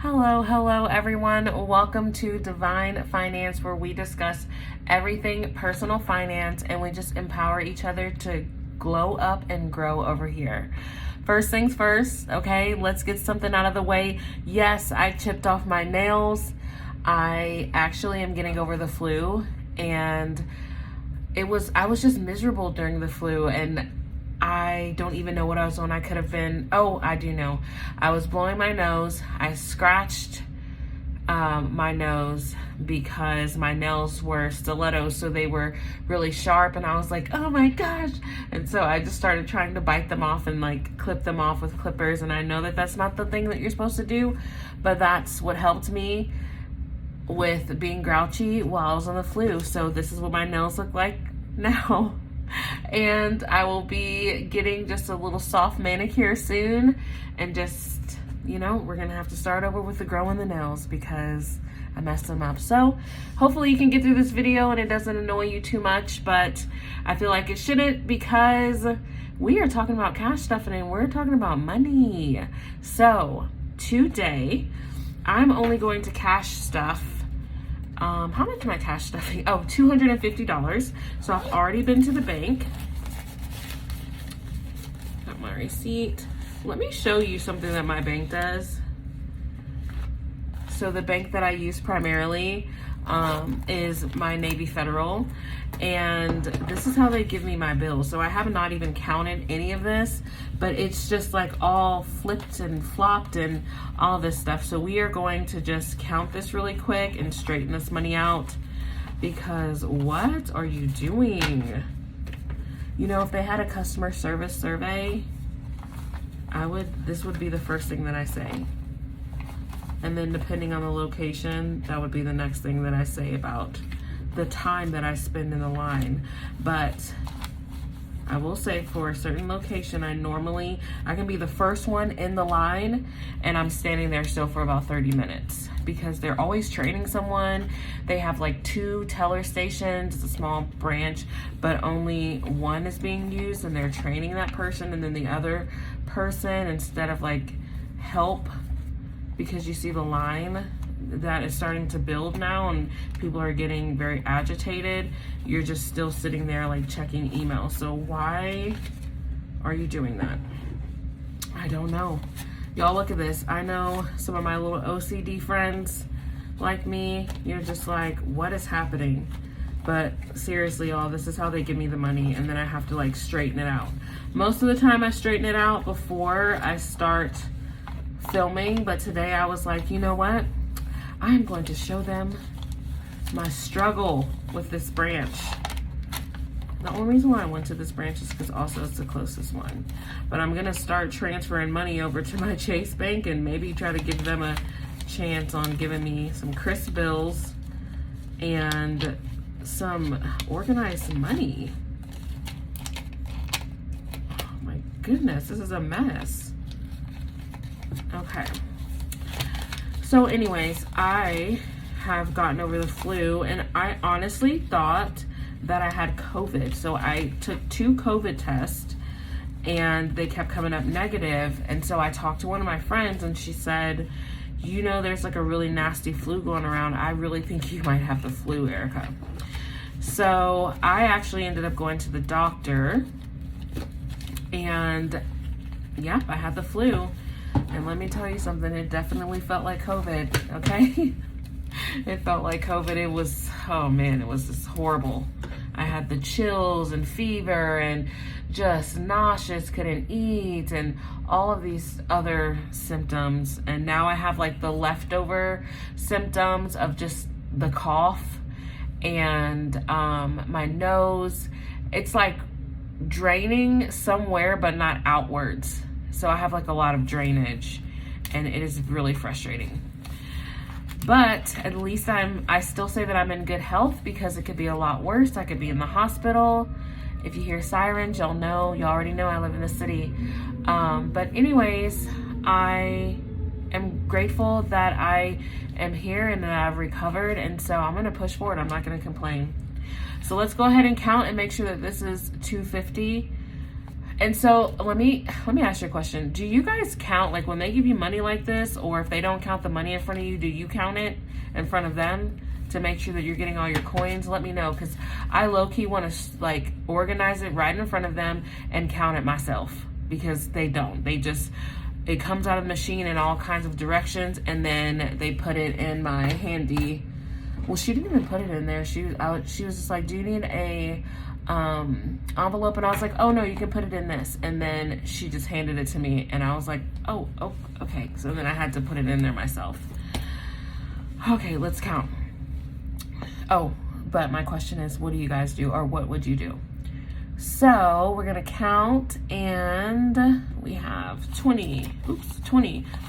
Hello everyone. Welcome to Divine Finance, where we discuss everything personal finance and we just empower each other to glow up and grow over here. First things first, okay, let's get something out of the way. Yes, I chipped off my nails. I actually am getting over the flu, and I was just miserable during the flu, and I don't even know what I was on. I could have been, oh, I do know. I was blowing my nose. I scratched my nose because my nails were stilettos, so they were really sharp, and I was like, oh my gosh. And so I just started trying to bite them off and like clip them off with clippers. And I know that that's not the thing that you're supposed to do, but that's what helped me with being grouchy while I was on the flu. So this is what my nails look like now. And I will be getting just a little soft manicure soon, and just, we're gonna have to start over with the growing the nails because I messed them up. So hopefully you can get through this video and it doesn't annoy you too much, but I feel like it shouldn't, because we are talking about cash stuffing and we're talking about money. So today I'm only going to cash stuff. How much am I cash stuffing? Oh, $250. So I've already been to the bank. Got my receipt. Let me show you something that my bank does. So the bank that I use primarily is my Navy Federal, and this is how they give me my bills. So I have not even counted any of this, but it's just like all flipped and flopped and all this stuff. So we are going to just count this really quick and straighten this money out, because what are you doing? If they had a customer service survey, this would be the first thing that I say. And then depending on the location, that would be the next thing that I say about the time that I spend in the line. But I will say, for a certain location, I can be the first one in the line, and I'm standing there still for about 30 minutes because they're always training someone. They have like 2 teller stations. It's a small branch, but only one is being used, and they're training that person, and then the other person, instead of like help, because you see the line that is starting to build now and people are getting very agitated, you're just still sitting there like checking email. So why are you doing that? I don't know. Y'all, look at this. I know some of my little OCD friends like me, you're just like, what is happening? But seriously, y'all, this is how they give me the money, and then I have to like straighten it out. Most of the time I straighten it out before I start filming, but today I was like, you know what? I'm going to show them my struggle with this branch. The only reason why I went to this branch is because also it's the closest one. But I'm gonna start transferring money over to my Chase Bank and maybe try to give them a chance on giving me some crisp bills and some organized money. Oh my goodness, this is a mess. Okay. So anyways, I have gotten over the flu, and I honestly thought that I had COVID. So I took 2 COVID tests and they kept coming up negative. And so I talked to one of my friends, and she said, there's like a really nasty flu going around. I really think you might have the flu, Erica. So I actually ended up going to the doctor, and yep, I had the flu. And let me tell you something, it definitely felt like COVID, okay? It felt like COVID. It was, oh man, it was just horrible. I had the chills and fever and just nauseous, couldn't eat, and all of these other symptoms. And now I have like the leftover symptoms of just the cough and my nose. It's like draining somewhere, but not outwards. So I have like a lot of drainage, and it is really frustrating. But at least I still say that I'm in good health, because it could be a lot worse. I could be in the hospital. If you hear sirens, y'all already know I live in the city. But anyways, I am grateful that I am here and that I've recovered. And so I'm going to push forward. I'm not going to complain. So let's go ahead and count and make sure that this is $250. And so let me ask you a question. Do you guys count, like when they give you money like this, or if they don't count the money in front of you, do you count it in front of them to make sure that you're getting all your coins? Let me know, because I low-key want to like organize it right in front of them and count it myself, because they don't. They just, it comes out of the machine in all kinds of directions, and then they put it in my handy. Well, she didn't even put it in there. She was just like, do you need a envelope? And I was like, oh no, you can put it in this. And then she just handed it to me, and I was like, oh, okay. So then I had to put it in there myself. Okay, let's count. Oh, but my question is, what do you guys do, or what would you do? So we're gonna count, and we have 20,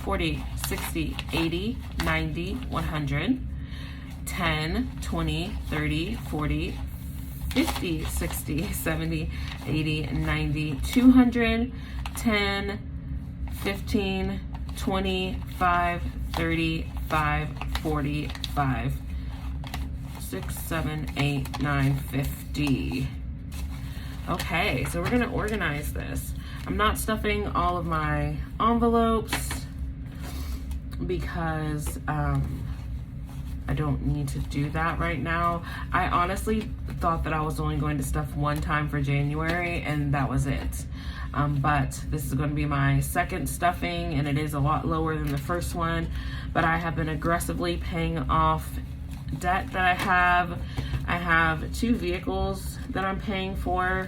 40, 60, 80, 90, 100, 10, 20, 30, 40, 50, 60, 70, 80, 90, 200, 10, 15, 25, 35, 45, 6, 7, 8, 9, 50. Okay, so we're gonna organize this. I'm not stuffing all of my envelopes because I don't need to do that right now. I honestly thought that I was only going to stuff one time for January, and that was it. But this is going to be my second stuffing, and it is a lot lower than the first one. But I have been aggressively paying off debt that I have. I have 2 vehicles that I'm paying for,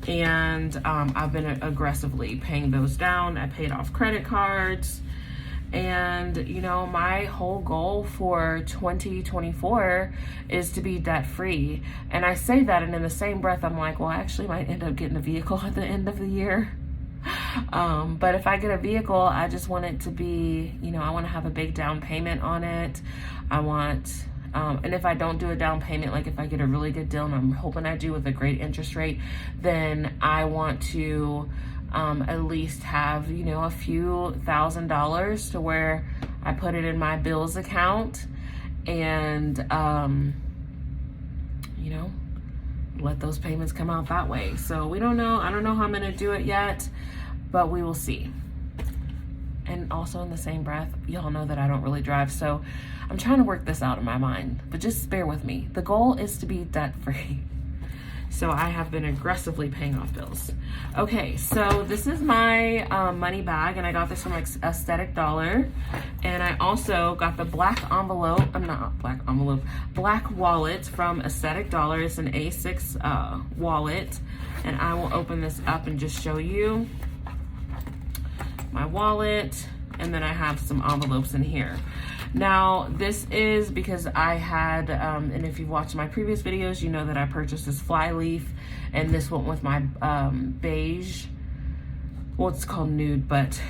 and I've been aggressively paying those down. I paid off credit cards. And, you know, my whole goal for 2024 is to be debt free. And I say that, and in the same breath, I'm like, well, I actually might end up getting a vehicle at the end of the year. But if I get a vehicle, I just want it to be, you know, I want to have a big down payment on it. I want, and if I don't do a down payment, like if I get a really good deal, and I'm hoping I do with a great interest rate, then I want to at least have, you know, a few $1,000s to where I put it in my bills account, and you know, let those payments come out that way. So we don't know. I don't know how I'm gonna do it yet, but we will see. And also in the same breath, y'all know that I don't really drive, so I'm trying to work this out in my mind, but just bear with me. The goal is to be debt free. So I have been aggressively paying off bills. Okay, so this is my money bag, and I got this from Aesthetic Dollar. And I also got the black wallet from Aesthetic Dollar. It's an A6 wallet. And I will open this up and just show you my wallet. And then I have some envelopes in here. Now, this is because I had, and if you've watched my previous videos, you know that I purchased this fly leaf, and this went with my beige, well, it's called nude, but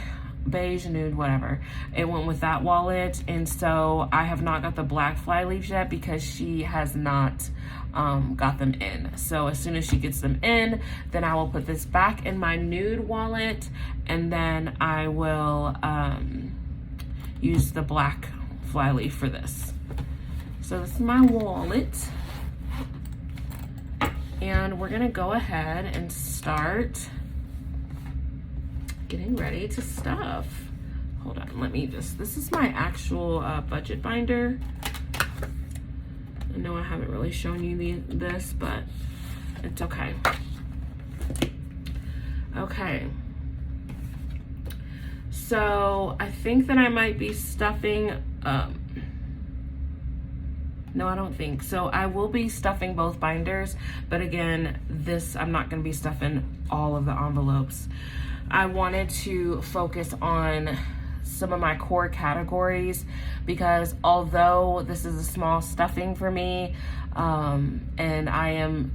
beige, nude, whatever. It went with that wallet, and so I have not got the black fly leaves yet because she has not got them in. So as soon as she gets them in, then I will put this back in my nude wallet, and then I will use the black fly leaf for this. So this is my wallet, and we're gonna go ahead and start getting ready to stuff. Hold on, let me just, this is my actual budget binder. I know I haven't really shown you this, but it's okay. Okay. So I think that I might be stuffing, no, I don't think. So I will be stuffing both binders, but again, this, I'm not gonna be stuffing all of the envelopes. I wanted to focus on some of my core categories because although this is a small stuffing for me, and I am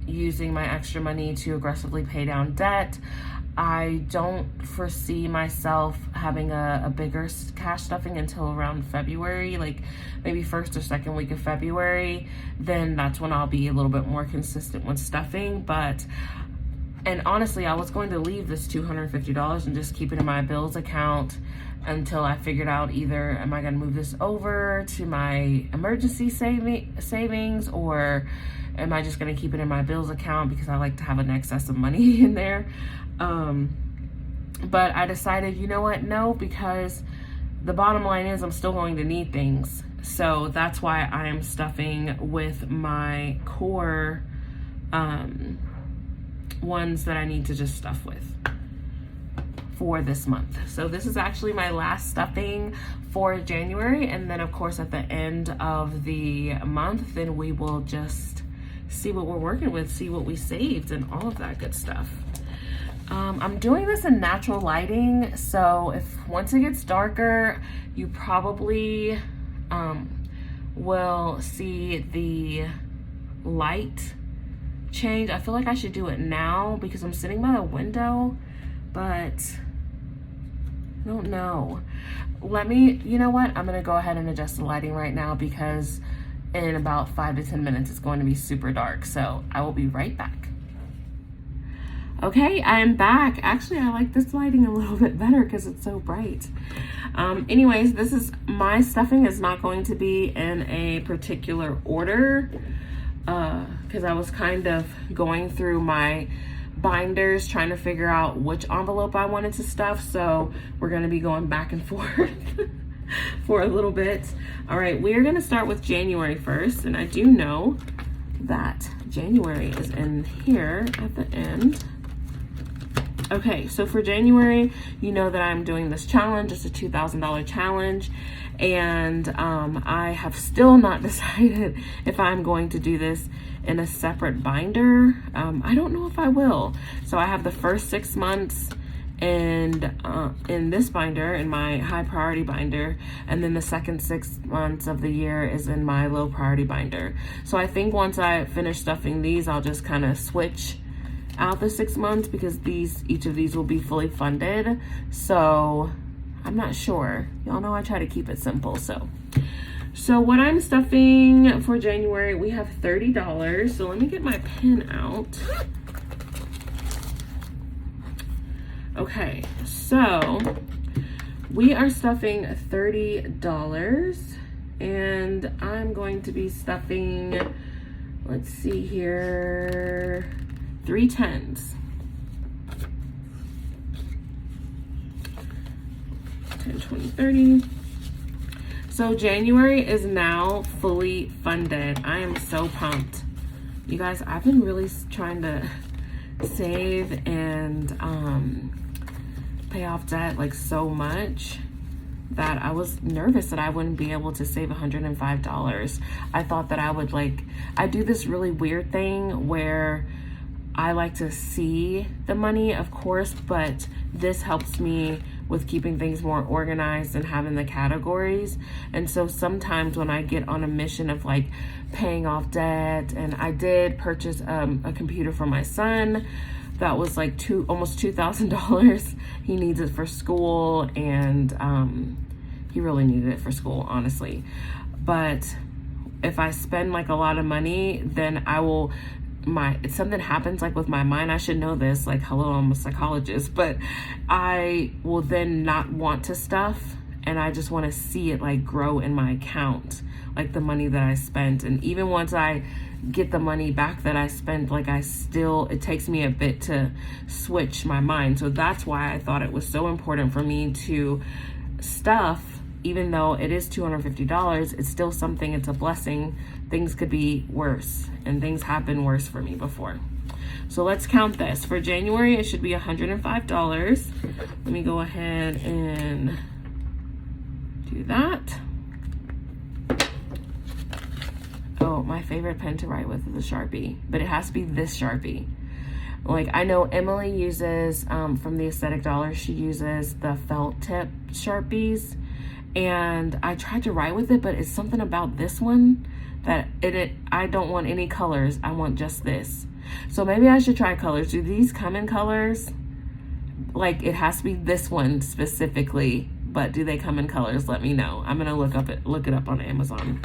using my extra money to aggressively pay down debt, I don't foresee myself having a bigger cash stuffing until around February, like maybe first or second week of February. Then that's when I'll be a little bit more consistent with stuffing. And honestly, I was going to leave this $250 and just keep it in my bills account until I figured out either am I going to move this over to my emergency savings, or am I just going to keep it in my bills account because I like to have an excess of money in there? But I decided, you know what? No, because the bottom line is I'm still going to need things. So that's why I am stuffing with my core ones that I need to just stuff with for this month. So this is actually my last stuffing for January, and then of course at the end of the month, then we will just see what we're working with, see what we saved, and all of that good stuff. I'm doing this in natural lighting, so if once it gets darker, you probably will see the light change. I feel like I should do it now because I'm sitting by the window, but I don't know. You know what? I'm gonna go ahead and adjust the lighting right now because in about 5 to 10 minutes, it's going to be super dark. So I will be right back. Okay, I'm back. Actually, I like this lighting a little bit better because it's so bright. Anyways, my stuffing is not going to be in a particular order because I was kind of going through my binders trying to figure out which envelope I wanted to stuff. So we're going to be going back and forth for a little bit. All right, we're going to start with January first. And I do know that January is in here at the end. Okay, so for January, you know that I'm doing this challenge. It's a $2,000 challenge. And I have still not decided if I'm going to do this in a separate binder. I don't know if I will. So I have the first 6 months and in this binder, in my high priority binder, and then the second 6 months of the year is in my low priority binder. So I think once I finish stuffing these, I'll just kind of switch out the 6 months because each of these will be fully funded. So I'm not sure. Y'all know I try to keep it simple. So what I'm stuffing for January, we have $30. So let me get my pen out. Okay, so we are stuffing $30 and I'm going to be stuffing, let's see here, 3 10s. 10, 20, 30. So January is now fully funded. I am so pumped. You guys, I've been really trying to save and pay off debt like so much that I was nervous that I wouldn't be able to save $105. I thought that I would I do this really weird thing where I like to see the money, of course, but this helps me with keeping things more organized and having the categories. And so sometimes when I get on a mission of paying off debt, and I did purchase a computer for my son that was almost $2,000. He needs it for school, and he really needed it for school, honestly. But if I spend a lot of money, then I will, if something happens with my mind, I should know this, hello, I'm a psychologist, but I will then not want to stuff, and I just want to see it grow in my account, the money that I spent. And even once I get the money back that I spent, it takes me a bit to switch my mind. So that's why I thought it was so important for me to stuff. Even though it is $250, it's still something, it's a blessing. Things could be worse, and things have been worse for me before. So let's count this. For January, it should be $105. Let me go ahead and do that. Oh, my favorite pen to write with is a Sharpie, but it has to be this Sharpie. I know Emily uses, from the Aesthetic Dollar, she uses the felt tip Sharpies. And I tried to write with it, but it's something about this one that I don't want any colors. I want just this. So maybe I should try colors. Do these come in colors? It has to be this one specifically, but do they come in colors? Let me know. I'm gonna look it up on Amazon.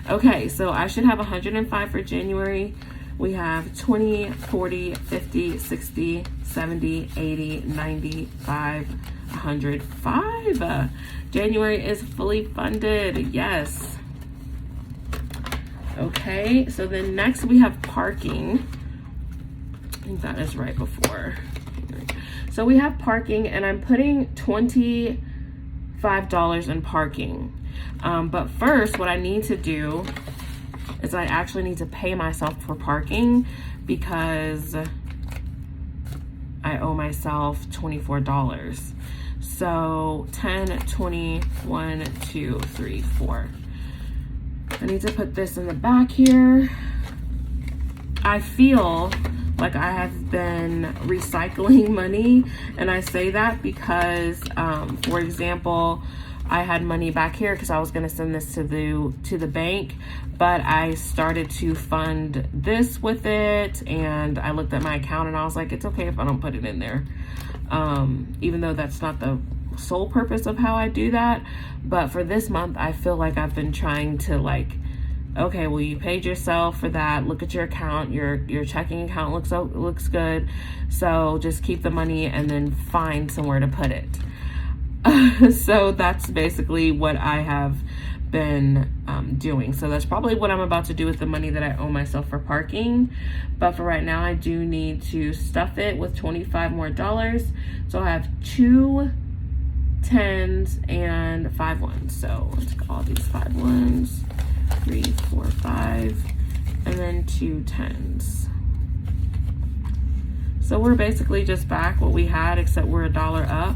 Okay, so I should have 105 for January. We have 20, 40, 50, 60, 70, 80, 95, 105. January is fully funded. Yes. Okay, so then next we have parking. I think that is right before. So we have parking, and I'm putting $25 in parking. But first, what I need to do is I actually need to pay myself for parking because I owe myself $24. So 10, 20, 1, 2, 3, 4. I need to put this in the back here. I feel like I have been recycling money, and I say that because, for example, I had money back here because I was going to send this to the bank, but I started to fund this with it, and I looked at my account and I was like, it's okay if I don't put it in there, even though that's not the sole purpose of how I do that. But for this month, I feel like I've been trying to, like, okay, well, you paid yourself for that. Look at your account. Your checking account looks good. So just keep the money and then find somewhere to put it. So that's basically what I have been doing. So that's probably what I'm about to do with the money that I owe myself for parking. But for right now, I do need to stuff it with $25 more. So I have 2 10s and 5 1s. So let's get all these 5 1s. 3, 4, 5, and then 2 10s. So we're basically just back what we had, except we're $1 up.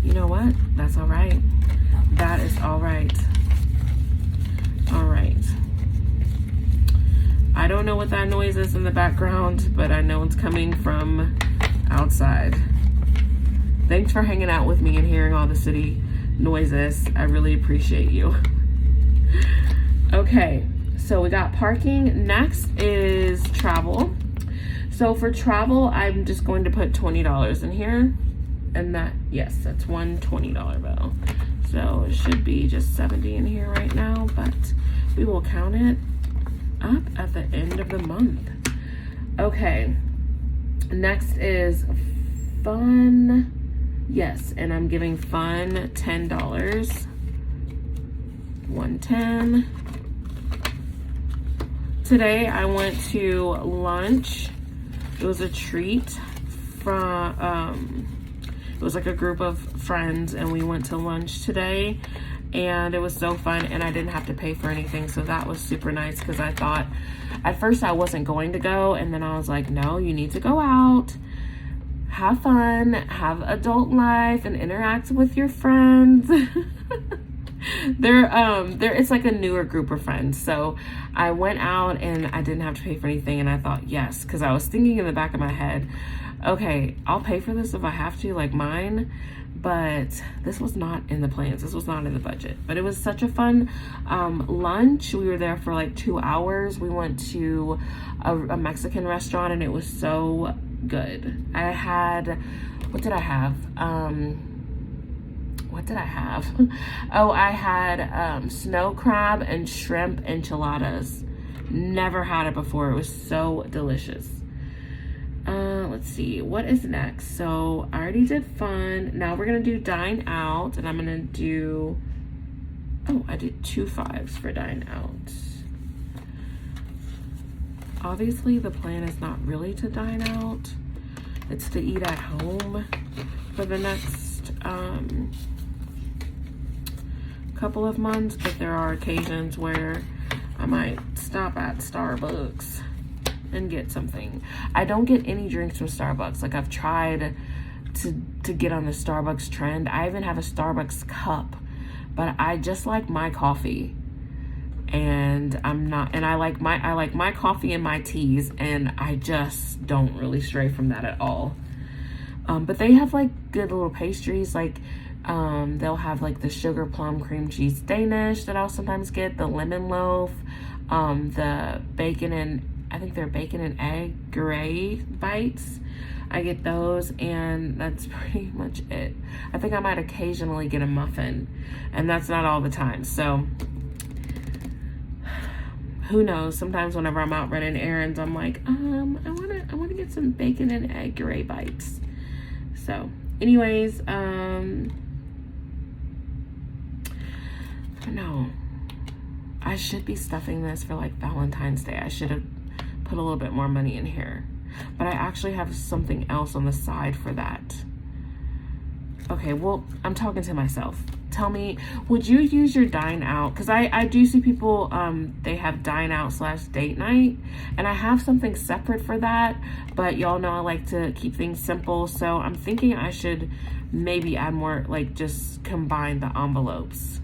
You know what? That's all right. That is all right. All right. I don't know what that noise is in the background, but I know it's coming from outside. Thanks for hanging out with me and hearing all the city noises. I really appreciate you. Okay, so we got parking. Next is travel. So for travel, I'm just going to put $20 in here. And that, yes, that's one $20 bill. So it should be just 70 in here right now, but we will count it up at the end of the month. Okay, next is fun. Yes, and I'm giving fun $10. 110. Today I went to lunch. It was a treat from it was like a group of friends, and we went to lunch today, and it was so fun, and I didn't have to pay for anything, so that was super nice. Because I thought at first I wasn't going to go, and then I was like, no, you need to go out, have fun, have adult life, and interact with your friends. It's like a newer group of friends. So I went out and I didn't have to pay for anything, and I thought, yes, because I was thinking in the back of my head, okay, I'll pay for this if I have to, like mine, but this was not in the plans. This was not in the budget, but it was such a fun lunch. We were there for like 2 hours. We went to a Mexican restaurant, and it was so good. I had, what did I have? What did I have? Oh, I had snow crab and shrimp enchiladas. Never had it before. It was so delicious. Let's see, what is next? So I already did fun. Now we're gonna do dine out, and I'm gonna do, oh, I did 2 5s for dine out. Obviously the plan is not really to dine out. It's to eat at home for the next couple of months, but there are occasions where I might stop at Starbucks and get something. I don't get any drinks from Starbucks. Like, I've tried to get on the Starbucks trend. I even have a Starbucks cup, but I just like my coffee, and I like my coffee and my teas, and I just don't really stray from that at all. But they have like good little pastries, like they'll have like the sugar plum cream cheese Danish that I'll sometimes get, the lemon loaf, the bacon and, I think they're bacon and egg gray bites. I get those, and that's pretty much it. I think I might occasionally get a muffin, and that's not all the time. So who knows? Sometimes whenever I'm out running errands, I'm like, I wanna get some bacon and egg gray bites. So anyways, I don't know. I should be stuffing this for like Valentine's Day. I should have put a little bit more money in here, but I actually have something else on the side for that. Okay, well, I'm talking to myself. Tell me, would you use your dine out? Because I do see people, they have dine out / date night, and I have something separate for that, but y'all know I like to keep things simple, so I'm thinking I should maybe add more, like just combine the envelopes.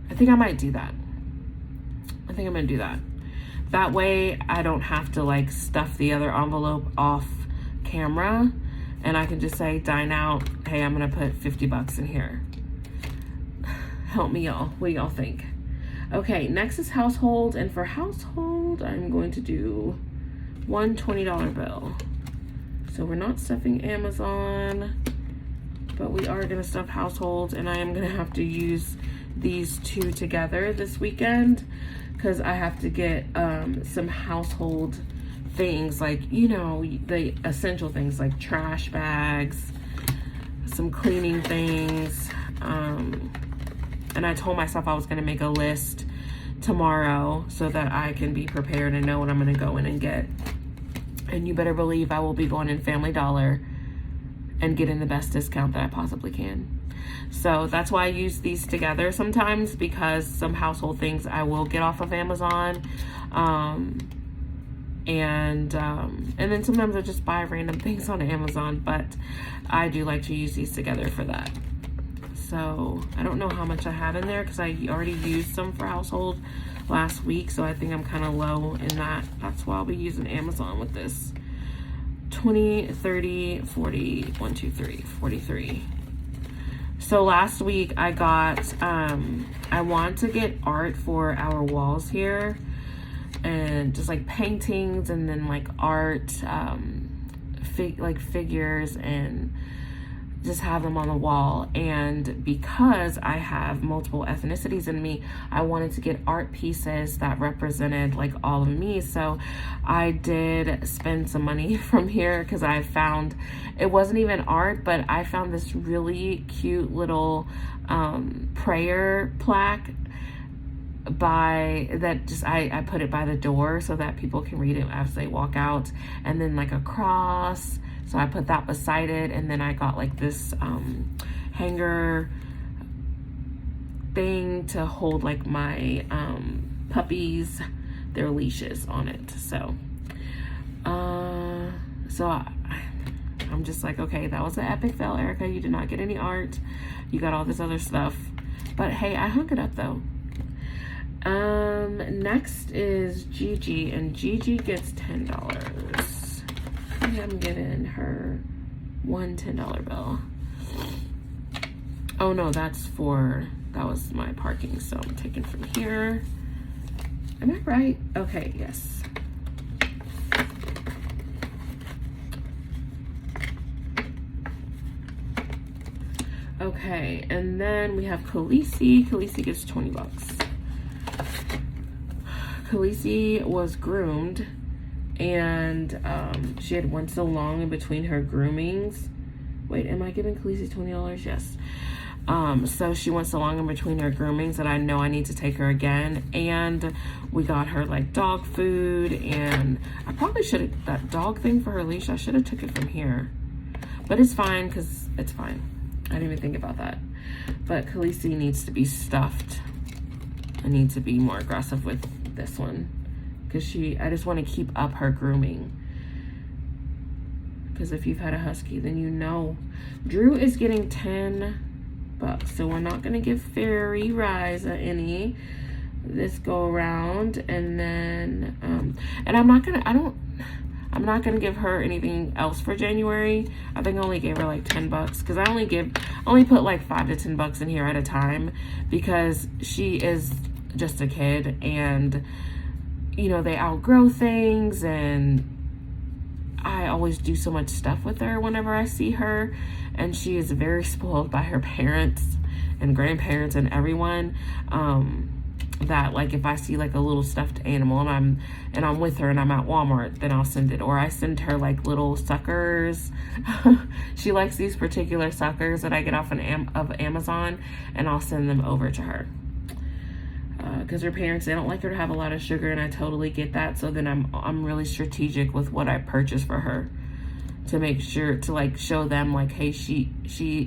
I think I might do that. I think I'm gonna do that. That way I don't have to like stuff the other envelope off camera, and I can just say dine out, hey, I'm gonna put 50 bucks in here. Help me, y'all. What do y'all think? Okay, next is household, and for household, I'm going to do one $20 bill. So we're not stuffing Amazon, but we are gonna stuff household, and I am gonna have to use these two together this weekend because I have to get some household things, like, you know, the essential things like trash bags, some cleaning things, and I told myself I was going to make a list tomorrow so that I can be prepared and know what I'm going to go in and get. And you better believe I will be going in Family Dollar and getting the best discount that I possibly can. So that's why I use these together sometimes, because some household things I will get off of Amazon. And then sometimes I just buy random things on Amazon, but I do like to use these together for that. So I don't know how much I have in there because I already used some for household last week, so I think I'm kind of low in that. That's why I'll be using Amazon with this. 20, 30, 40, 1, 2, 3, 43. So last week I got, I want to get art for our walls here, and just like paintings, and then like art, like figures, and just have them on the wall. And because I have multiple ethnicities in me, I wanted to get art pieces that represented like all of me. So I did spend some money from here because I found, it wasn't even art, but I found this really cute little prayer plaque I put it by the door so that people can read it as they walk out, and then like a cross, so I put that beside it. And then I got like this hanger thing to hold like my puppies, their leashes on it. So I'm just like, okay, that was an epic fail, Erica. You did not get any art, you got all this other stuff, but hey, I hung it up though. Next is Gigi, and Gigi gets $10. I'm getting her one $10 bill. Oh no, that was my parking, so I'm taking from here. Am I right? Okay, yes. Okay, and then we have Khaleesi. Khaleesi gets 20 bucks. Khaleesi was groomed, and she had went so long in between her groomings. Wait, am I giving Khaleesi $20? Yes. So she went so long in between her groomings that I know I need to take her again. And we got her like dog food, and I probably should have, that dog thing for her leash, I should have took it from here. But it's fine, because it's fine. I didn't even think about that. But Khaleesi needs to be stuffed. I need to be more aggressive with this one, because I just want to keep up her grooming, because if you've had a husky, then you know. Drew is getting 10 bucks, so we're not going to give Fairy Riza any this go around. And then and I'm not gonna give her anything else for January. I think I only gave her like 10 bucks, because I only put like 5 to 10 bucks in here at a time, because she is just a kid, and you know, they outgrow things, and I always do so much stuff with her whenever I see her, and she is very spoiled by her parents and grandparents and everyone, that like if I see like a little stuffed animal and I'm with her and I'm at Walmart, then I'll send it, or I send her like little suckers. She likes these particular suckers that I get off of Amazon, and I'll send them over to her. because her parents, they don't like her to have a lot of sugar, and I totally get that. So then I'm really strategic with what I purchase for her, to make sure to like show them like, hey,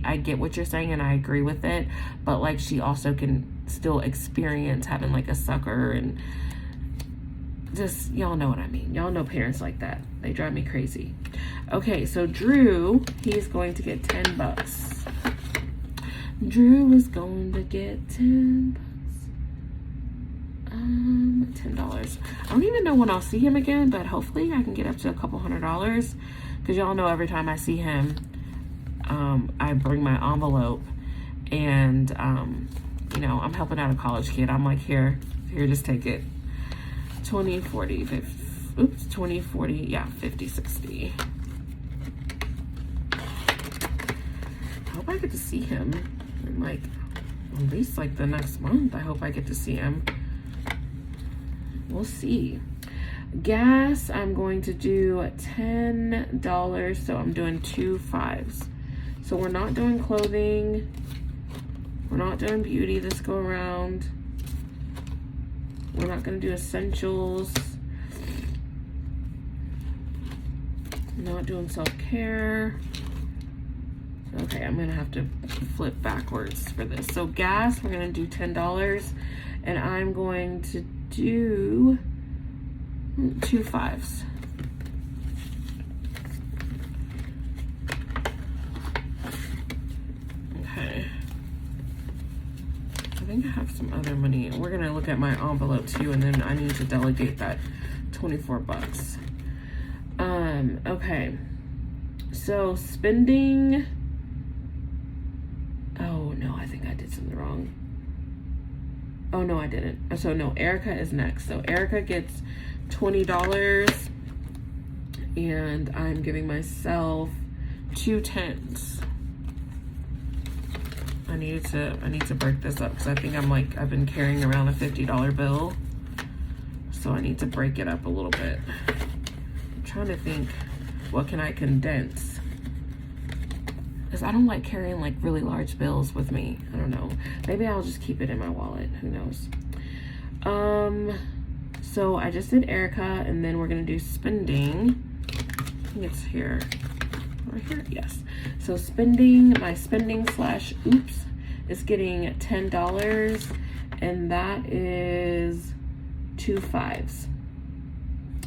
I get what you're saying and I agree with it, but like she also can still experience having like a sucker, and just, y'all know what I mean. Y'all know parents like that. They drive me crazy. Okay, so Drew, he's going to get $10. Drew is going to get $10. $10. I don't even know when I'll see him again, but hopefully I can get up to a couple $100, because y'all know every time I see him, I bring my envelope, and you know, I'm helping out a college kid. I'm like, here, just take it. 20, 40, 50, oops, 20, 40, yeah, 50, 60. I hope I get to see him in like at least like the next month. I hope I get to see him. We'll see. Gas, I'm going to do $10, so I'm doing 2 5s. So we're not doing clothing, we're not doing beauty this go around, we're not going to do essentials, not doing self-care. Okay, I'm going to have to flip backwards for this. So gas, we're going to do $10, and I'm going to do 2 5s. Okay. I think I have some other money. We're going to look at my envelope too, and then I need to delegate that $24. Okay. So spending, oh no, I think I did something wrong. Oh no, I didn't. So no, Erica is next. So Erica gets $20, and I'm giving myself 2 10s. I need to break this up, because I think I've been carrying around a $50 bill, so I need to break it up a little bit. I'm trying to think, what can I condense? Because I don't like carrying like really large bills with me. I don't know. Maybe I'll just keep it in my wallet. Who knows? So I just did Erica, and then we're gonna do spending. I think it's here. Right here? Yes. So spending, my spending slash oops is getting $10, and that is 2 5s.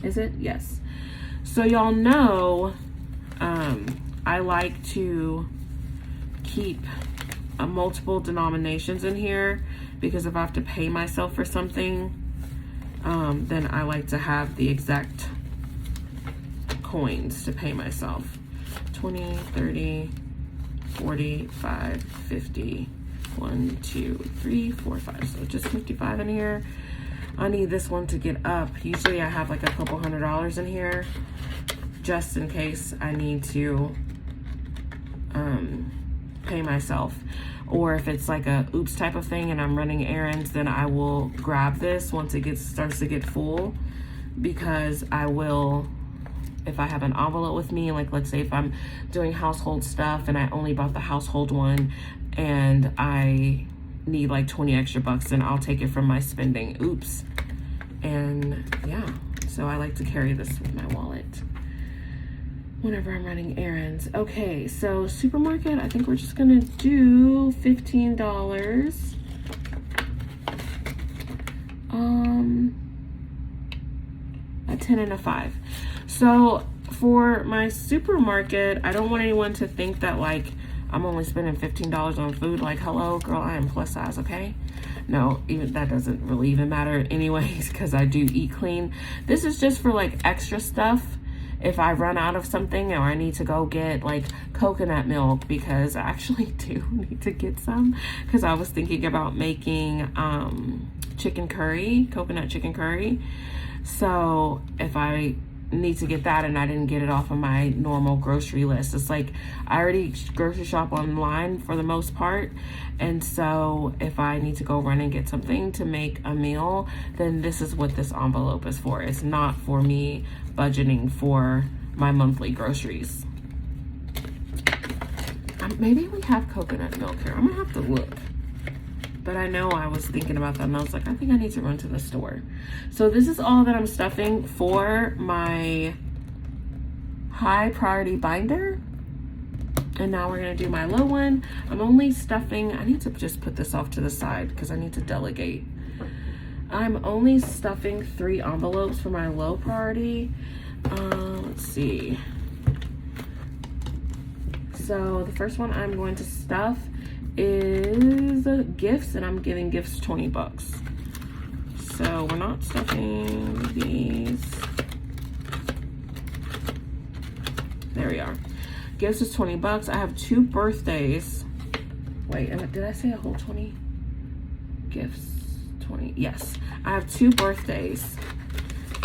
Is it? Yes. So y'all know I like to keep multiple denominations in here, because if I have to pay myself for something, then I like to have the exact coins to pay myself. 20, 30, 40, 5, 50, 1, 2, 3, 4, 5. So just 55 in here. I need this one to get up. Usually I have like a couple $100 in here, just in case I need to pay myself. Or if it's like a oops type of thing and I'm running errands, then I will grab this once it starts to get full, because I will, if I have an envelope with me, like let's say if I'm doing household stuff and I only bought the household one and I need like 20 extra bucks, then I'll take it from my spending oops. And yeah, so I like to carry this with my wallet whenever I'm running errands. Okay, so supermarket, I think we're just gonna do $15. A 10 and a 5. So for my supermarket, I don't want anyone to think that like I'm only spending $15 on food. Like, hello, girl, I am plus size, okay? No, even that doesn't really even matter anyways, because I do eat clean. This is just for like extra stuff. If I run out of something, or I need to go get like coconut milk, because I actually do need to get some, because I was thinking about making chicken curry, coconut chicken curry. So if I need to get that and I didn't get it off of my normal grocery list, it's like I already grocery shop online for the most part, and so if I need to go run and get something to make a meal, then this is what this envelope is for. It's not for me budgeting for my monthly groceries. Maybe we have coconut milk here. I'm gonna have to look. But I know I was thinking about that, and I was like, I think I need to run to the store. So this is all that I'm stuffing for my high priority binder. And now we're gonna do my low one. I'm only stuffing, I need to just put this off to the side because I need to delegate. I'm only stuffing 3 envelopes for my low priority. Let's see. So the first one I'm going to stuff is gifts, and I'm giving gifts $20. So we're not stuffing these. There we are. Gifts is $20. I have 2 birthdays. Wait, did I say a whole 20? Gifts 20. Yes, I have 2 birthdays,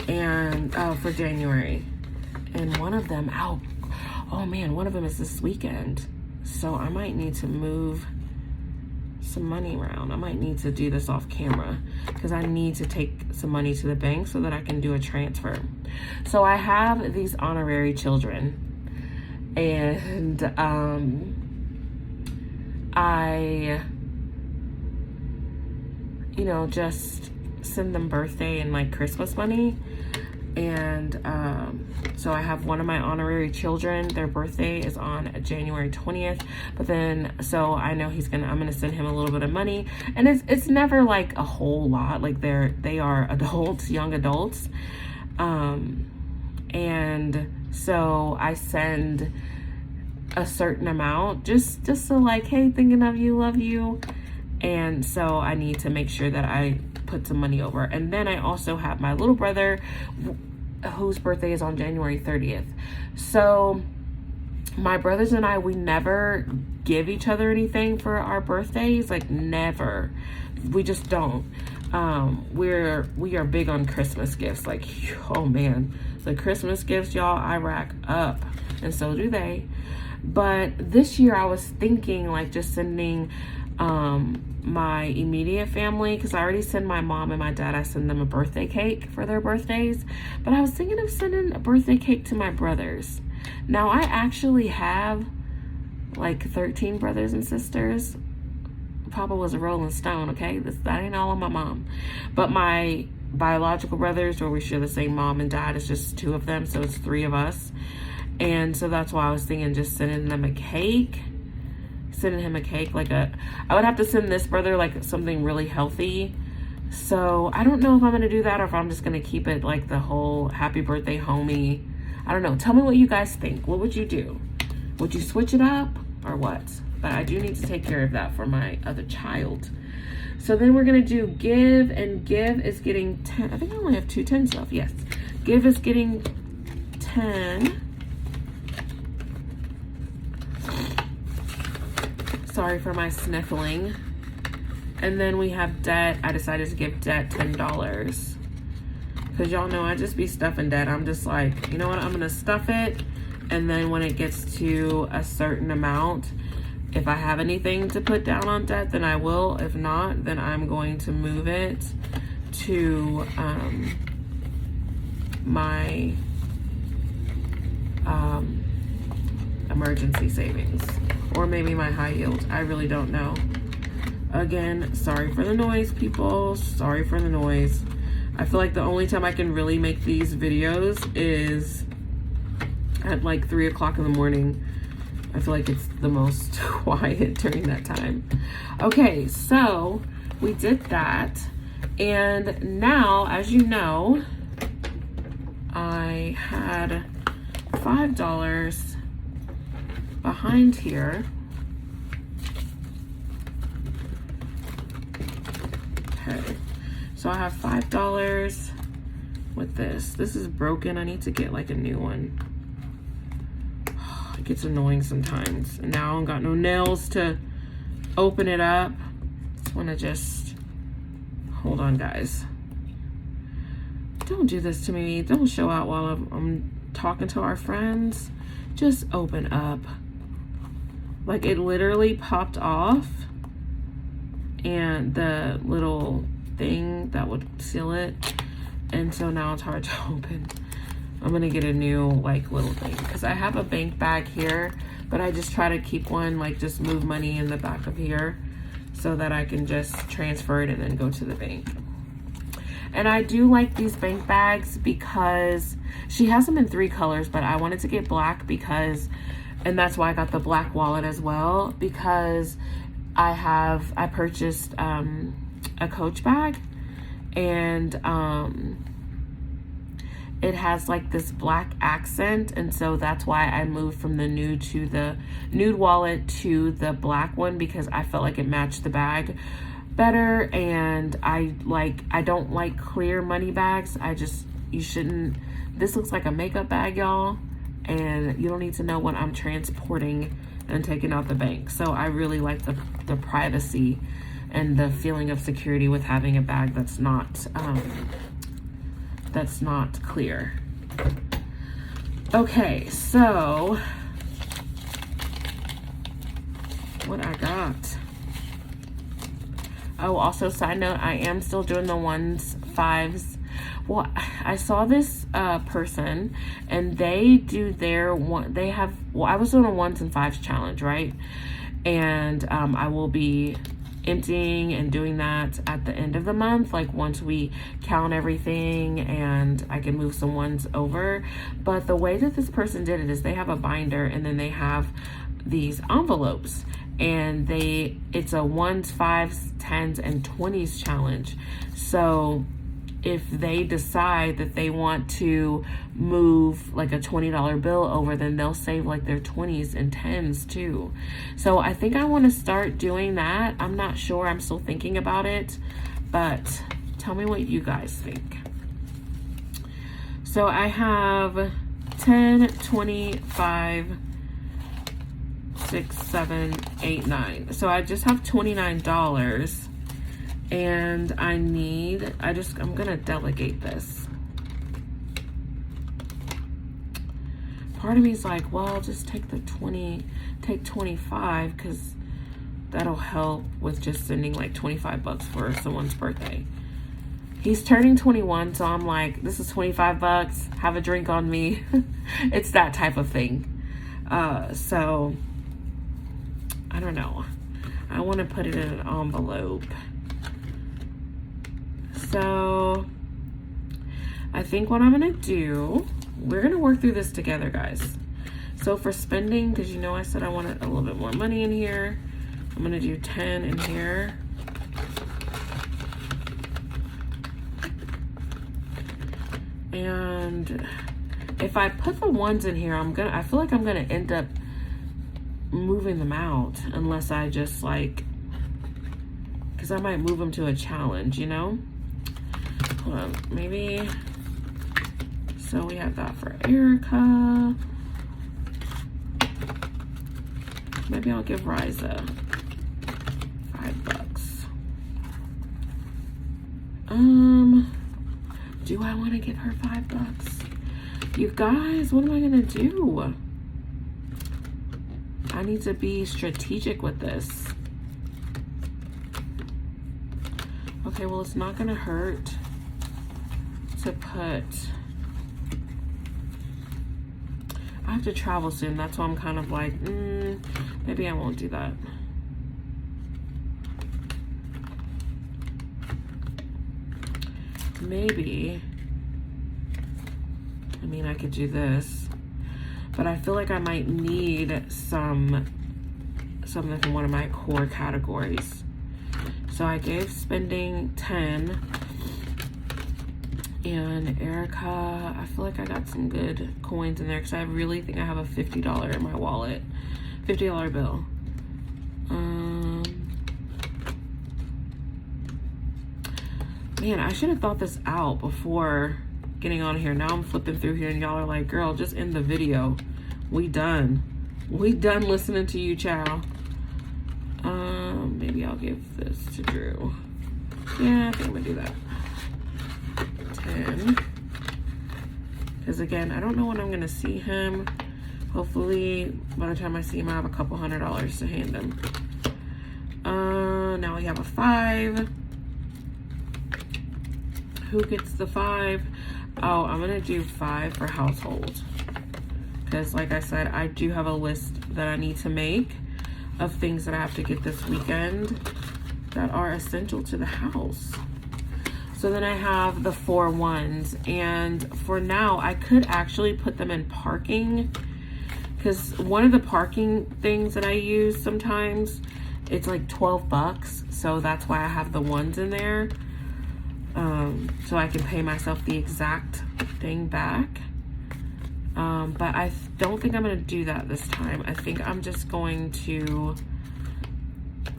and for January, and one of them out. Oh man, one of them is this weekend. So I might need to move some money around. I might need to do this off camera because I need to take some money to the bank so that I can do a transfer. So I have these honorary children, and I, you know, just send them birthday and like Christmas money. And so I have one of my honorary children, their birthday is on January 20th, but then so I know I'm gonna send him a little bit of money, and it's never like a whole lot, like they are adults, young adults, and so I send a certain amount just so like, hey, thinking of you, love you. And so I need to make sure that I put some money over. And then I also have my little brother whose birthday is on January 30th. So my brothers and I, we never give each other anything for our birthdays, like never. We just don't. We are big on Christmas gifts. Like, oh man, the Christmas gifts, y'all, I rack up, and so do they. But this year I was thinking like just sending my immediate family, because I already send my mom and my dad, I send them a birthday cake for their birthdays, but I was thinking of sending a birthday cake to my brothers. Now I actually have like 13 brothers and sisters. Papa was a Rolling Stone, okay? That ain't all on my mom. But my biological brothers, where we share the same mom and dad, is just 2 of them, so it's 3 of us. And so that's why I was thinking just sending them a cake. Sending him a cake, I would have to send this brother like something really healthy. So I don't know if I'm gonna do that or if I'm just gonna keep it like the whole happy birthday homie. I don't know. Tell me what you guys think. What would you do? Would you switch it up or what? But I do need to take care of that for my other child. So then we're gonna do give, and give is getting 10. I think I only have 2 10 stuff. Yes, give is getting 10. Sorry for my sniffling. And then we have debt. I decided to give debt $10 because y'all know I just be stuffing debt. I'm just like, you know what, I'm gonna stuff it, and then when it gets to a certain amount, if I have anything to put down on debt, then I will. If not, then I'm going to move it to my emergency savings, or maybe my high yield. I really don't know. Again, sorry for the noise, people. Sorry for the noise. I feel like the only time I can really make these videos is at like 3 o'clock in the morning. I feel like it's the most quiet during that time. Okay, so we did that. And now, as you know, I had $5 behind here. Okay, so I have $5 with this. This is broken. I need to get like a new one. It gets annoying sometimes. And now I've got no nails to open it up. I want to just hold on, guys. Don't do this to me. Don't show out while I'm talking to our friends. Just open up. Like, it literally popped off, and the little thing that would seal it, and so now it's hard to open. I'm gonna get a new like little thing because I have a bank bag here, but I just try to keep one, like just move money in the back of here so that I can just transfer it and then go to the bank. And I do like these bank bags because she has them in 3 colors, but I wanted to get black because, and that's why I got the black wallet as well, because I purchased a Coach bag, and it has like this black accent, and so that's why I moved from the nude wallet to the black one, because I felt like it matched the bag better. And I don't like clear money bags. You shouldn't, this looks like a makeup bag, y'all, and you don't need to know what I'm transporting and taking out the bank. So I really like the privacy and the feeling of security with having a bag that's not clear. Okay, so what I got. Oh, also side note, I am still doing the 1s, 5s. Well, I saw this person, and they do their one. They have, well, I was doing a 1s and 5s challenge, right? And I will be emptying and doing that at the end of the month, like once we count everything and I can move some 1s over. But the way that this person did it is they have a binder, and then they have these envelopes, and it's a 1s, 5s, 10s, and 20s challenge. So if they decide that they want to move like a $20 bill over, then they'll save like their 20s and 10s too. So I think I want to start doing that. I'm not sure, I'm still thinking about it, but tell me what you guys think. So I have 10, 25, 6, 7, 8, 9. So I just have $29, and I'm gonna delegate this. Part of me is like, well, just take 25, because that'll help with just sending like $25 for someone's birthday. He's turning 21, so I'm like, this is $25, have a drink on me. It's that type of thing. So I don't know. I want to put it in an envelope. So I think what I'm going to do, we're going to work through this together, guys. So for spending, because you know I said I wanted a little bit more money in here, I'm going to do 10 in here. And if I put the 1s in here, I feel like I'm going to end up moving them out, unless I just like, because I might move them to a challenge, you know? Hold on, maybe. So we have that for Erica. Maybe I'll give Riza $5. Do I want to give her $5? You guys, what am I gonna do? I need to be strategic with this. Okay, well, it's not gonna hurt to put, I have to travel soon. That's why I'm kind of like, maybe I won't do that. Maybe, I mean, I could do this, but I feel like I might need something from one of my core categories. So I gave spending 10, and Erica, I feel like I got some good coins in there, because I really think I have a $50 in my wallet, $50 bill. Man, I should have thought this out before getting on here. Now I'm flipping through here, and y'all are like, girl, just end the video. We done listening to you, chow. Maybe I'll give this to Drew. Yeah, I think I'm gonna do that. 10. Because again, I don't know when I'm gonna see him. Hopefully, by the time I see him, I have a couple $100 to hand him. Now we have a 5. Who gets the 5? Oh, I'm gonna do 5 for household. Because like I said, I do have a list that I need to make of things that I have to get this weekend. that are essential to the house. So then I have the 4 ones, and for now I could actually put them in parking, because one of the parking things that I use sometimes, it's like 12 bucks. So that's why I have the ones in there. So I can pay myself the exact thing back. But I don't think I'm going to do that this time. I think I'm just going to,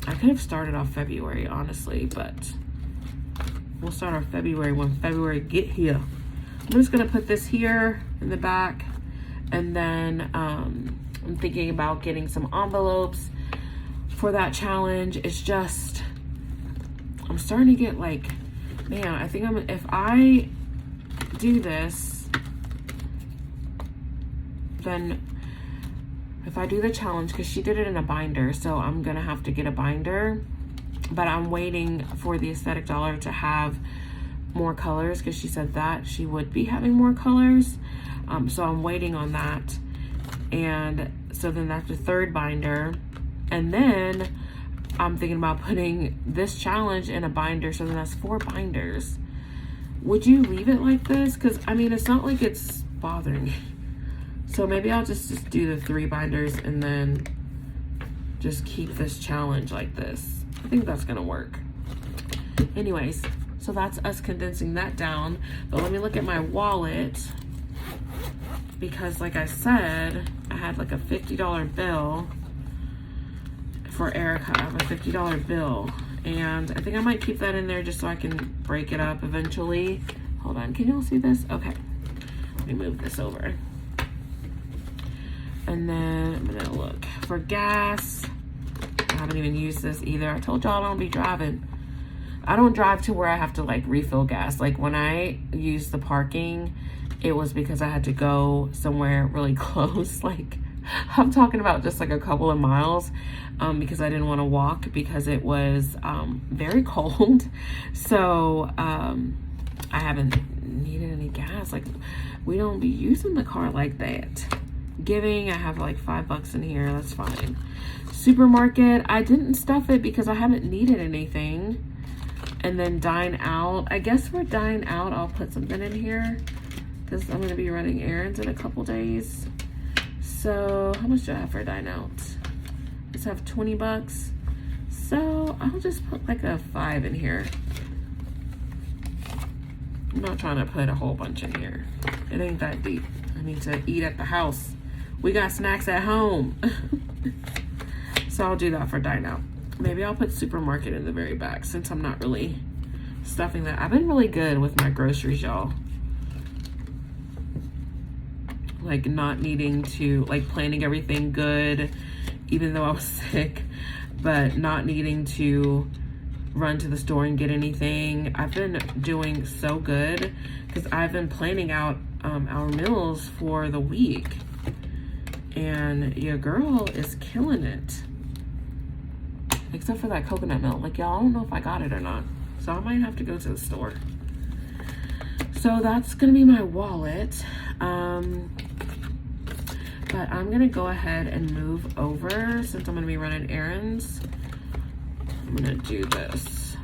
I could have started off February, honestly, but we'll start our February when February get here. I'm just going to put this here in the back. And then I'm thinking about getting some envelopes for that challenge. It's just, I'm starting to get like, man, I think if I do this, then if I do the challenge, because she did it in a binder, so I'm gonna have to get a binder, but I'm waiting for the Aesthetic Dollar to have more colors, because she said that she would be having more colors. So I'm waiting on that. And so then that's the 3rd binder. And then I'm thinking about putting this challenge in a binder. So then that's 4 binders. Would you leave it like this? Because I mean, it's not like it's bothering me. So maybe I'll just do the 3 binders and then just keep this challenge like this. I think that's gonna work. Anyways, so that's us condensing that down. But let me look at my wallet, because like I said, I had like a $50 bill for Erica. I have a $50 bill, and I think I might keep that in there just so I can break it up eventually. Hold on, can y'all see this? Okay, let me move this over. And then I'm gonna look for gas. I haven't even used this either. I told y'all I don't be driving. I don't drive to where I have to like refill gas. Like when I use the parking, it was because I had to go somewhere really close. Like I'm talking about just like a couple of miles, because I didn't want to walk because it was very cold. So I haven't needed any gas. Like we don't be using the car like that. Giving, I have like $5 in here. That's fine. Supermarket, I didn't stuff it because I haven't needed anything. And then dine out. I guess for dine out, I'll put something in here because I'm going to be running errands in a couple days. So how much do I have for dine out? I just have 20 bucks. So I'll just put like a 5 in here. I'm not trying to put a whole bunch in here. It ain't that deep. I need to eat at the house. We got snacks at home. So I'll do that for dine out. Maybe I'll put supermarket in the very back since I'm not really stuffing that. I've been really good with my groceries, y'all. Like not needing to, like planning everything good, even though I was sick, but not needing to run to the store and get anything. I've been doing so good because I've been planning out our meals for the week. And your girl is killing it. Except for that coconut milk. Like, y'all, I don't know if I got it or not. So I might have to go to the store. So that's going to be my wallet. But I'm going to go ahead and move over since I'm going to be running errands. I'm going to do this.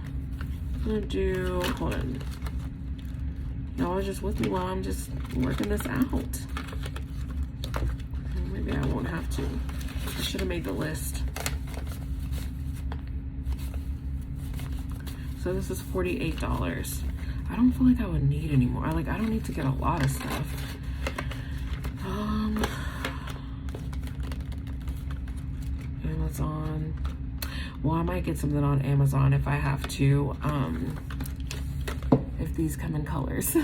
I'm going to do, hold on. Y'all are just with me while I'm just working this out. Maybe I won't have to. I should have made the list. So this is $48. I don't feel like I would need any more. I don't need to get a lot of stuff. Amazon. Well, I might get something on Amazon if I have to. If these come in colors.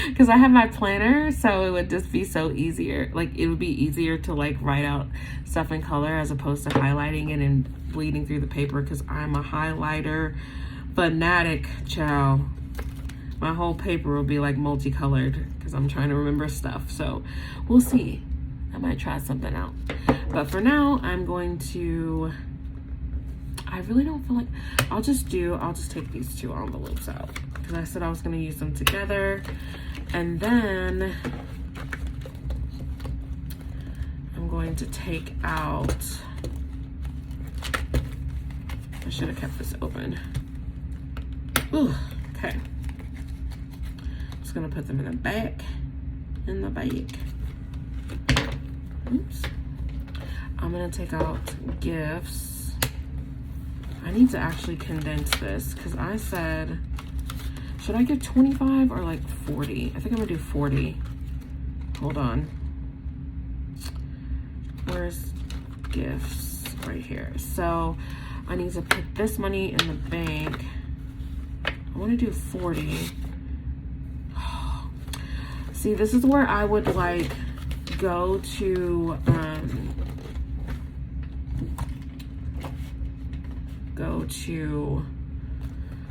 Because I have my planner, so it would just be so easier. Like, it would be easier to, like, write out stuff in color as opposed to highlighting it and bleeding through the paper, because I'm a highlighter fanatic, child. My whole paper will be, like, multicolored because I'm trying to remember stuff. So, we'll see. I might try something out. But for now, I'm going to... I really don't feel like... I'll just take these 2 envelopes out. Because I said I was going to use them together. And then... I'm going to take out... I should have kept this open. Ooh, okay. Just gonna put them in the back. In the bag. Oops. I'm gonna take out gifts. I need to actually condense this because I said, should I get 25 or like 40? I think I'm gonna do 40. Hold on. Where's gifts? Right here. So I need to put this money in the bank. I want to do 40. See, this is where I would like go to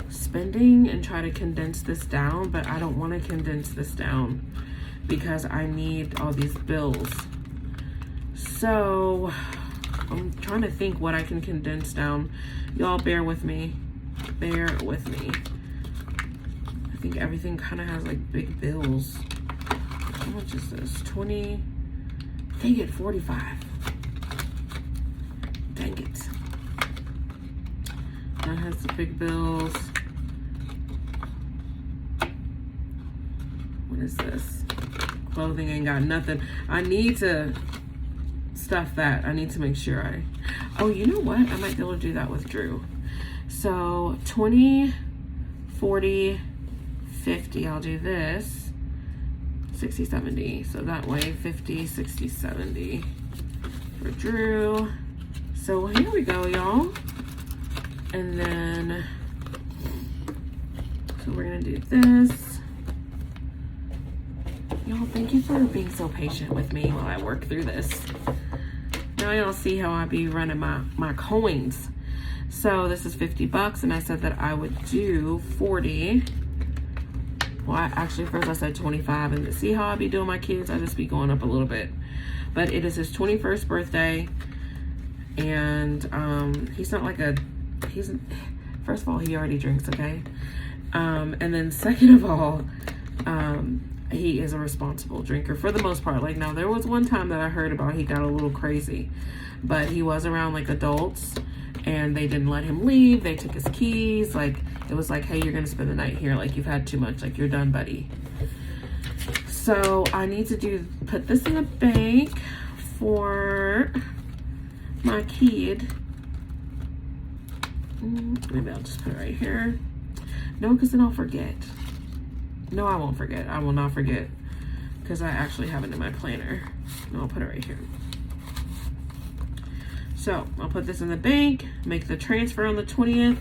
spending and try to condense this down, but I don't want to condense this down because I need all these bills. So I'm trying to think what I can condense down. Y'all bear with me. Bear with me. I think everything kind of has like big bills. How much is this? 20. Dang it, 45. Dang it. That has the big bills. What is this? Clothing ain't got nothing. I need to stuff that. I need to make sure I... Oh, you know what? I might be able to do that with Drew. So 20, 40, 50. I'll do this. 60, 70. So that way 50, 60, 70 for Drew. So here we go, y'all. And then, so we're gonna do this. Y'all, thank you for being so patient with me while I work through this. Now y'all see how I be running my coins. So this is 50 bucks, and I said that I would do 40. Well, actually first I said 25, and see how I be doing my kids? I just be going up a little bit. But it is his 21st birthday, and he's not like first of all, he already drinks, okay? And then second of all, he is a responsible drinker for the most part. Like, now there was one time that I heard about he got a little crazy, but he was around like adults and they didn't let him leave. They took his keys. Like, it was like, hey, you're gonna spend the night here. Like, you've had too much. Like, you're done, buddy. So I need to put this in the bank for my kid. Maybe I'll just put it right here. No, because then I'll forget. No, I won't forget. I will not forget because I actually have it in my planner. No, I'll put it right here. So I'll put this in the bank, make the transfer on the 20th,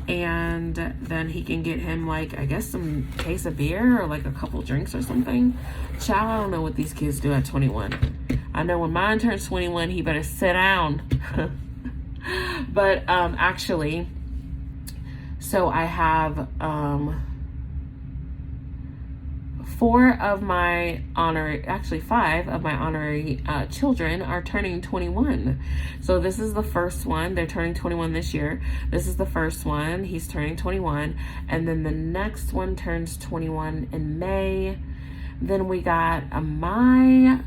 and then he can get him like, I guess, some case of beer or like a couple drinks or something. Child, I don't know what these kids do at 21. I know when mine turns 21, he better sit down. But actually, so I have 5 of my honorary children are turning 21. So this is the first one. They're turning 21 this year. This is the first one. He's turning 21. And then the next one turns 21 in May. Then we got my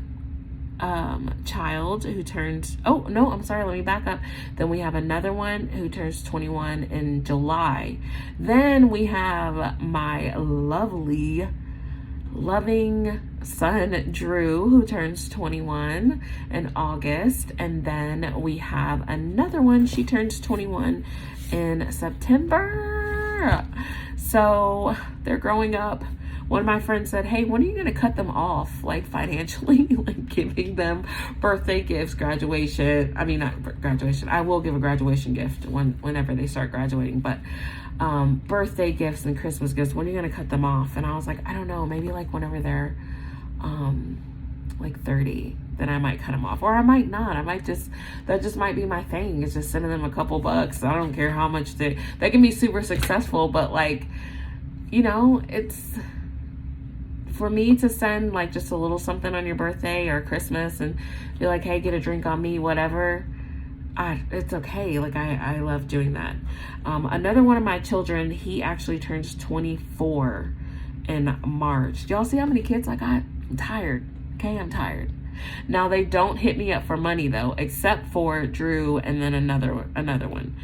child who turns, oh no, I'm sorry, let me back up. Then we have another one who turns 21 in July. Then we have my loving son Drew, who turns 21 in August. And then we have another one, she turns 21 in September. So they're growing up. One of my friends said, hey, when are you going to cut them off, like financially, like giving them birthday gifts, graduation? I mean, not graduation. I will give a graduation gift whenever they start graduating, but birthday gifts and Christmas gifts, when are you going to cut them off? And I was like, I don't know, maybe like whenever they're like 30, then I might cut them off. Or I might not. That just might be my thing. It's just sending them a couple bucks. I don't care how much they can be super successful, but like, you know, it's... For me to send like just a little something on your birthday or Christmas and be like, hey, get a drink on me, whatever, it's okay. Like, I love doing that. Another one of my children, he actually turns 24 in March. Do y'all see how many kids I got? I'm tired. Okay, I'm tired. Now they don't hit me up for money though, except for Drew and then another one.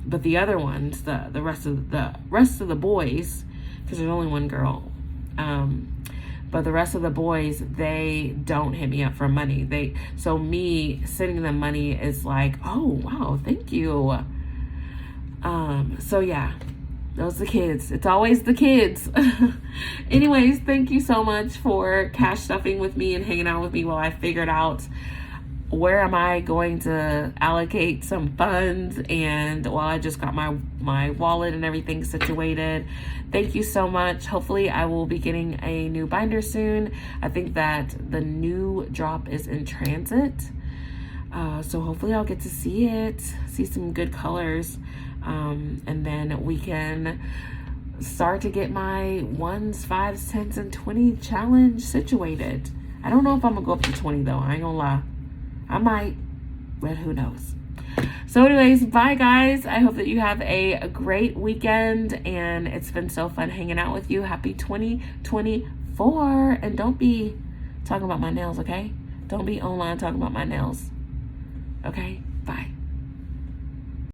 But the other ones, the rest of the boys, because there's only one girl. But the rest of the boys, they don't hit me up for money. So me sending them money is like, oh wow, thank you. So yeah, those are the kids. It's always the kids. Anyways, thank you so much for cash stuffing with me and hanging out with me while I figured out where am I going to allocate some funds, and while I just got my wallet and everything situated. Thank you so much. Hopefully I will be getting a new binder soon. I think that the new drop is in transit. So hopefully I'll get to see some good colors. And then we can start to get my 1s, 5s, 10s, and 20 challenge situated. I don't know if I'm gonna go up to 20 though. I ain't gonna lie. I might, but who knows. So anyways, bye guys. I hope that you have a great weekend, and it's been so fun hanging out with you. Happy 2024. And don't be talking about my nails, okay? Don't be online talking about my nails. Okay? Bye.